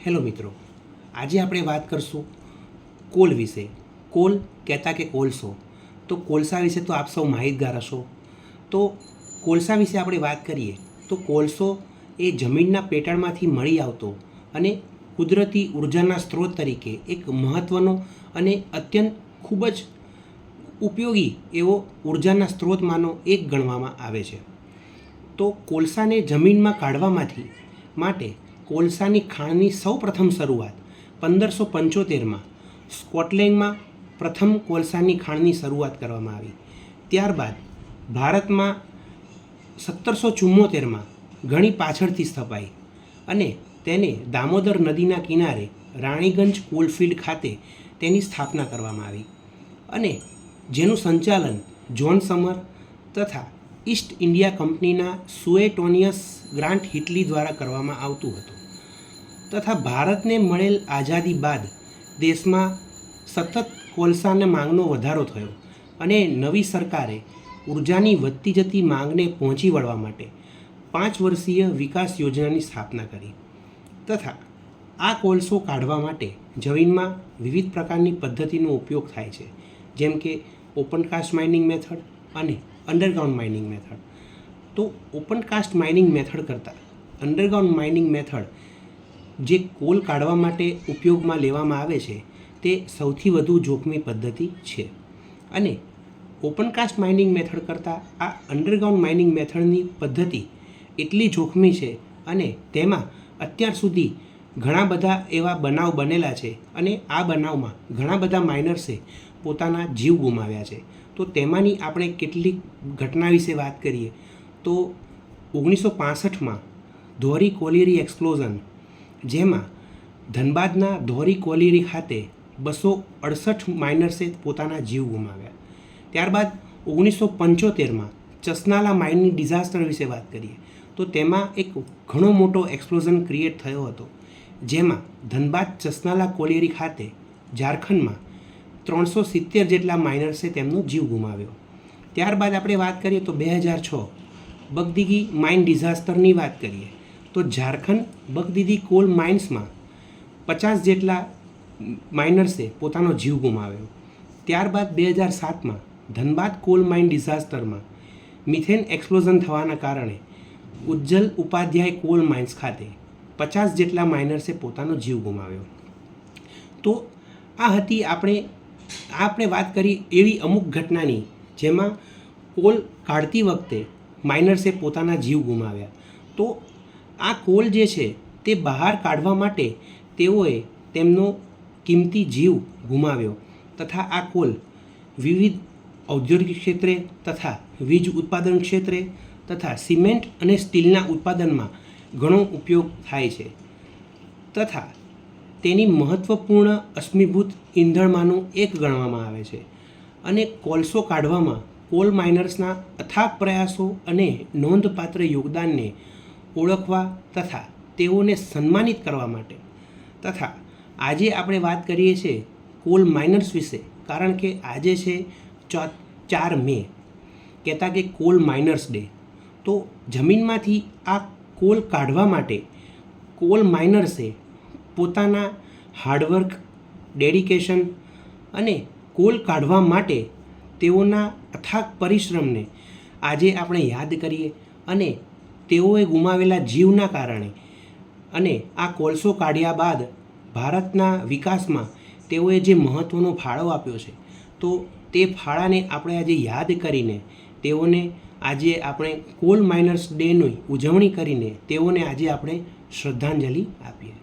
Hello મિત્રો, આજે આપણે વાત કરશું કોલ વિશે. કોલ કહેતા કે કોલસો, તો કોલસા વિશે તો આપ સૌ માહિતગાર હશો. તો કોલસા વિશે આપણે વાત કરીએ તો કોલસો એ જમીનના પેટાળમાંથી મળી આવતો અને કુદરતી ઉર્જાના સ્ત્રોત તરીકે એક મહત્ત્વનો અને અત્યંત ખૂબ જ ઉપયોગી એવો ઉર્જાના સ્ત્રોતમાંનો એક ગણવામાં આવે છે. તો કોલસાને જમીનમાં કાઢવામાંથી માટે કોલસાની ખાણની સૌ પ્રથમ શરૂઆત 1575માં સ્કોટલેન્ડમાં પ્રથમ કોલસાની ખાણની શરૂઆત કરવામાં આવી. ત્યારબાદ ભારતમાં 1774માં ઘણી પાછળથી સ્થપાઈ અને તેને દામોદર નદીના કિનારે રાણીગંજ કોલફિલ્ડ ખાતે તેની સ્થાપના કરવામાં આવી અને જેનું સંચાલન જ્હોન સમર તથા ઈસ્ટ ઇન્ડિયા કંપનીના સુએટોનિયસ ગ્રાન્ટ હિટલી દ્વારા કરવામાં આવતું હતું. તથા ભારતને મળેલ આઝાદી બાદ દેશમાં સતત કોલસાના માંગનો વધારો થયો અને નવી સરકારે ઉર્જાની વધતી જતી માંગને પહોંચી વળવા માટે 5 વર્ષીય વિકાસ યોજનાની સ્થાપના કરી. તથા આ કોલસો કાઢવા માટે જમીનમાં વિવિધ પ્રકારની પદ્ધતિનો ઉપયોગ થાય છે, જેમ કે ઓપન કાસ્ટ માઇનિંગ મેથડ અને અંડરગ્રાઉન્ડ માઇનિંગ મેથડ. તો ઓપન કાસ્ટ માઇનિંગ મેથડ કરતાં અંડરગ્રાઉન્ડ માઇનિંગ મેથડ જે કોલ કાઢવા માટે ઉપયોગમાં લેવામાં આવે છે તે સૌથી વધુ જોખમી પદ્ધતિ છે અને ઓપન કાસ્ટ માઇનિંગ મેથડ કરતાં આ અંડરગ્રાઉન્ડ માઇનિંગ મેથડની પદ્ધતિ એટલી જોખમી છે અને તેમાં અત્યાર સુધી ઘણા બધા એવા બનાવ બનેલા છે અને આ બનાવમાં ઘણા બધા માઇનર્સે પોતાના જીવ ગુમાવ્યા છે. તો તેમાંની આપણે કેટલીક ઘટના વિશે વાત કરીએ તો 1965માં ધોરી કોલીરી એક્સપ્લોઝન, જેમાં ધનબાદના ધોરી કોલીરી ખાતે 268 માઇનર્સે પોતાના જીવ ગુમાવ્યા. ત્યારબાદ 1975માં ચસનાલા માઇનની ડિઝાસ્ટર વિશે વાત કરીએ તો તેમાં એક ઘણો મોટો એક્સપ્લોઝન ક્રિએટ થયો હતો, જેમાં ધનબાદ ચસનાલા કોલીરી ખાતે ઝારખંડમાં 370 જેટલા માઇનર્સે તેમનો જીવ ગુમાવ્યો. ત્યારબાદ આપણે વાત કરીએ તો 2006 બગદીગી માઇન ડિઝાસ્ટરની વાત કરીએ તો ઝારખંડ બગદીદી કોલ માઇન્સમાં 50 જેટલા માઇનર્સે પોતાનો જીવ ગુમાવ્યો. ત્યારબાદ 2007માં ધનબાદ કોલ માઇન ડિઝાસ્ટરમાં મિથેન એક્સપ્લોઝન થવાના કારણે ઉજ્જલ ઉપાધ્યાય કોલ માઇન્સ ખાતે 50 જેટલા માઇનર્સે પોતાનો જીવ ગુમાવ્યો. તો આ હતી આપણે વાત કરી એવી અમુક ઘટનાની જેમાં કોલ કાઢતી વખતે માઇનર્સે પોતાના જીવ ગુમાવ્યા. તો આ કોલ જે છે તે બહાર કાઢવા માટે તેઓએ તેમનો કિંમતી જીવ ગુમાવ્યો તથા આ કોલ વિવિધ ઔદ્યોગિક ક્ષેત્રે તથા વીજ ઉત્પાદન ક્ષેત્રે તથા સિમેન્ટ અને સ્ટીલના ઉત્પાદનમાં ઘણો ઉપયોગ થાય છે તથા તેની મહત્ત્વપૂર્ણ અશ્મિભૂત ઈંધણમાંનું એક ગણવામાં આવે છે. અને કોલસો કાઢવામાં કોલ માઇનર્સના અથાગ પ્રયાસો અને નોંધપાત્ર યોગદાનને ઓળખવા તથા તેઓને સન્માનિત કરવા માટે તથા આજે આપણે વાત કરીએ છીએ કોલ માઇનર્સ વિશે કારણ કે આજે છે 4 મે, કહેતા કે કોલ માઇનર્સ ડે. તો જમીનમાંથી આ કોલ કાઢવા માટે કોલ માઇનર્સે પોતાના હાર્ડવર્ક, ડેડિકેશન અને કોલ કાઢવા માટે તેઓના અથાગ પરિશ્રમને આજે આપણે યાદ કરીએ અને તેઓએ ગુમાવેલા જીવના કારણે અને આ કોલસો કાઢ્યા બાદ ભારતના વિકાસમાં તેઓએ જે મહત્ત્વનો ફાળો આપ્યો છે તો તે ફાળાને આપણે આજે યાદ કરીને તેઓને આજે આપણે કોલ માઇનર્સ ડેની ઉજવણી કરીને તેઓને આજે આપણે શ્રદ્ધાંજલિ આપીએ.